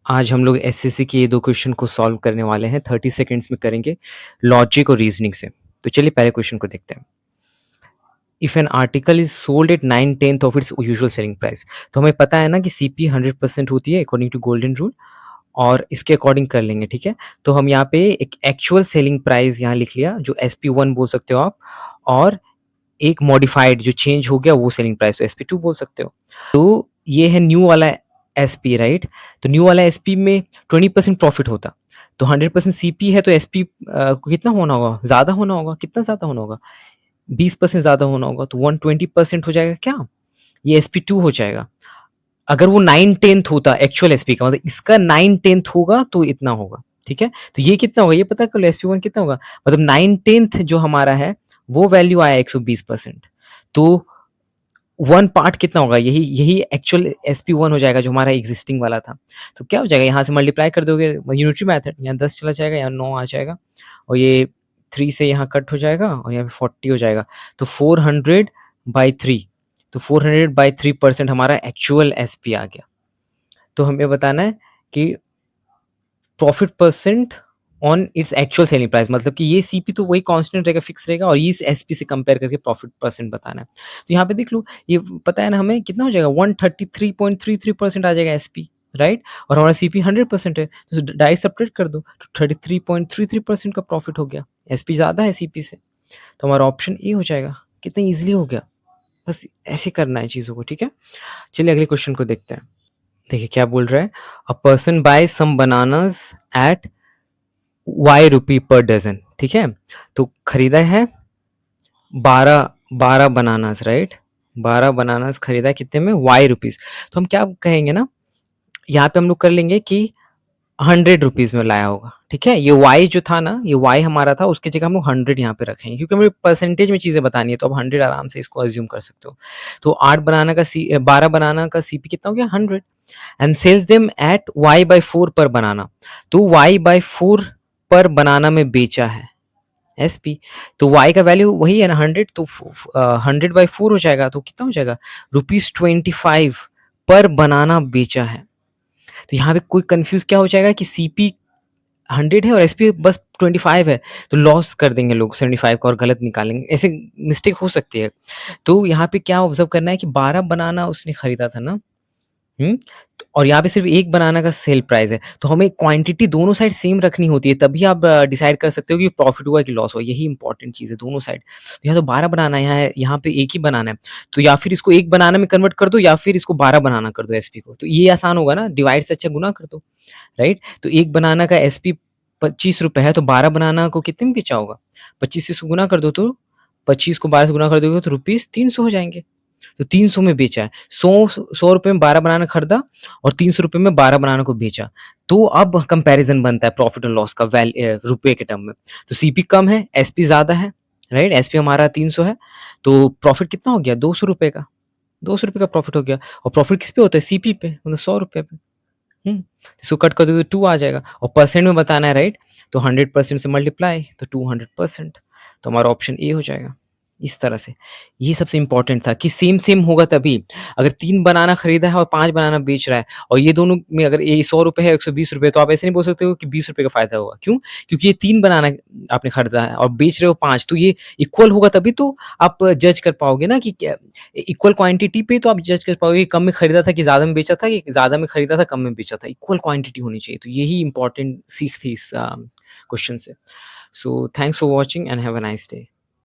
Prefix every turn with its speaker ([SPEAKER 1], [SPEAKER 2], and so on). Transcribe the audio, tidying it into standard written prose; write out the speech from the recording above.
[SPEAKER 1] आज हम लोग एसएससी के ये 2 क्वेश्चन को सॉल्व करने वाले हैं, 30 सेकंड्स में करेंगे, लॉजिक और रीज़निंग से। तो चलिए पहले क्वेश्चन को देखते हैं। If an article is sold at 9/10 of its usual selling price, तो हमें पता है ना कि सीपी 100% होती है अकॉर्डिंग टू गोल्डन रूल, और इसके अकॉर्डिंग कर लेंगे, ठीक है। तो हम यहाँ पे एक एक्चुअल सेलिंग प्राइस यहाँ लिख लिया, जो SP1 बोल सकते हो आप, और एक मॉडिफाइड जो चेंज हो गया वो सेलिंग प्राइस, तो SP2 बोल सकते हो। तो ये है न्यू वाला SP, राइट। तो न्यू वाला SP में 20% प्रॉफिट होता, तो 100% CP है, तो SP को कितना होना होगा, ज़्यादा होना होगा। कितना ज़्यादा होना होगा, 20% ज़्यादा होना होगा, तो 120% हो जाएगा क्या, ये SP2 हो जाएगा। अगर वो 9/10 होता एक्चुअल SP का, मतलब इसका 9/10 होगा तो इतना होगा, ठीक है। तो ये कितना होगा, ये पता कर लो, SP1 कितना होगा, मतलब 9/10 जो हमारा है वो वैल्यू आया 120%, तो 1 पार्ट कितना होगा, यही यही एक्चुअल SP1 हो जाएगा जो हमारा एग्जिस्टिंग वाला था। तो क्या हो जाएगा, यहाँ से मल्टीप्लाई कर दोगे, यूनिटरी मेथड, यहाँ 10 चला जाएगा, यहाँ 9 आ जाएगा, और ये 3 से यहाँ कट हो जाएगा, और यहाँ पे 40 हो जाएगा, तो 400/3, तो 400/3% हमारा एक्चुअल SP आ गया। तो हमें बताना है कि profit percent on its actual selling price, मतलब कि ये सीपी तो वही कांस्टेंट रहेगा, फिक्स रहेगा, और इस एसपी से कंपेयर करके प्रॉफिट परसेंट बताना है। तो यहाँ पे देख लो, ये पता है ना हमें कितना हो जाएगा, 133.33% आ जाएगा एसपी, राइट। और हमारा सीपी 100% है, तो डायरेक्ट सब्ट्रैक्ट कर दो, तो 33.33% का प्रॉफिट हो गया, एसपी ज़्यादा है सीपी से, तो हमारा ऑप्शन ए हो जाएगा। कितना ईजिली हो गया, बस ऐसे करना है चीज़ों को, ठीक है। चलिए अगले क्वेश्चन को देखते हैं। देखिए क्या बोल रहा है, a person buy some bananas at ₹Y पर डज़न, ठीक है। तो खरीदा है 12 बनानास, राइट। 12 बनानास खरीदा है कितने में, ₹Y। तो हम क्या कहेंगे ना, यहाँ पे हम लोग कर लेंगे कि ₹100 में लाया होगा, ठीक है। ये Y जो था ना, ये Y हमारा था, उसकी जगह हम लोग 100 यहाँ पे रखेंगे, क्योंकि हमें परसेंटेज में चीज़ें बतानी है, तो अब 100 आराम से इसको अज्यूम कर सकते हो। तो 12 बनाना का CP कितना हो गया, 100, and sales them at Y/4 पर बनाना, तो Y/4 पर बनाना में बेचा है SP, तो Y का वैल्यू वही है ना 100, तो 100/4 हो जाएगा, तो कितना हो जाएगा, ₹25 पर बनाना बेचा है। तो यहाँ पे कोई कंफ्यूज क्या हो जाएगा कि CP 100 है और SP बस 25 है, तो लॉस कर देंगे लोग 75 का और गलत निकालेंगे, ऐसे मिस्टेक हो सकती है। तो यहाँ पे क्या ऑब्जर्व करना है कि 12 बनाना उसने खरीदा था ना, हुँ? और यहाँ पे सिर्फ़ 1 बनाना का सेल प्राइस है, तो हमें क्वांटिटी दोनों साइड सेम रखनी होती है, तभी आप डिसाइड कर सकते हो कि प्रॉफिट हुआ कि लॉस हुआ, यही इम्पोर्टेंट चीज़ है दोनों साइड। तो यहाँ तो 12 बनाना है, यहाँ पे 1 ही बनाना है, तो या फिर इसको 1 बनाना में कन्वर्ट कर दो, या फिर इसको 12 बनाना कर दो एसपी को, तो ये आसान होगा ना, डिवाइड से अच्छा गुना कर दो, राइट? तो 1 बनाना का एसपी ₹25 है, तो 12 बनाना को कितने में बेचा होगा? 25 से इसको गुना कर दो, तो 25 को 12 से गुना कर दोगे तो रुपीज़ 300 हो जाएँगे। तो 300 में बेचा है। 100 रुपए में 12 बनाना खरीदा और 300 रुपए में 12 बनाना को बेचा। तो अब कंपैरिज़न बनता है प्रॉफिट और लॉस का रुपए के टर्म में। तो सीपी कम है, एसपी ज़्यादा है, राइट? एसपी हमारा 300 है, तो प्रॉफिट कितना हो गया, ₹200 का। ₹200 का प्रॉफिट हो गया, और प्रॉफिट किस पे होता है, सीपी पे, मतलब ₹100 पे। इसको कट कर दोगे तो 2 आ जाएगा, और परसेंट में बताना है, राइट? तो 100% से मल्टीप्लाई, तो 200%, तो हमारा ऑप्शन ए हो जाएगा। इस तरह से, ये सबसे इम्पोर्टेंट था कि सेम-सेम होगा तभी। अगर 3 बनाना खरीदा है और 5 बनाना बेच रहा है, और ये दोनों में अगर ये ₹100 है, ₹120, तो आप ऐसे नहीं बोल सकते हो कि ₹20 का फ़ायदा होगा। क्यों? क्योंकि ये 3 बनाना आपने खरीदा है और बेच रहे हो 5, तो ये इक्वल होगा तभी तो आप जज कर पाओगे ना कि क्या इक्वल क्वांटिटी पे, तो आप जज कर पाओगे कि कम में खरीदा था कि ज़्यादा में बेचा था, कि ज़्यादा में खरीदा था, कम में बेचा था। इक्वल क्वांटिटी होनी चाहिए, तो यही इम्पोर्टेंट सीख थी इस क्वेश्चन से। So thanks for watching and have a nice day.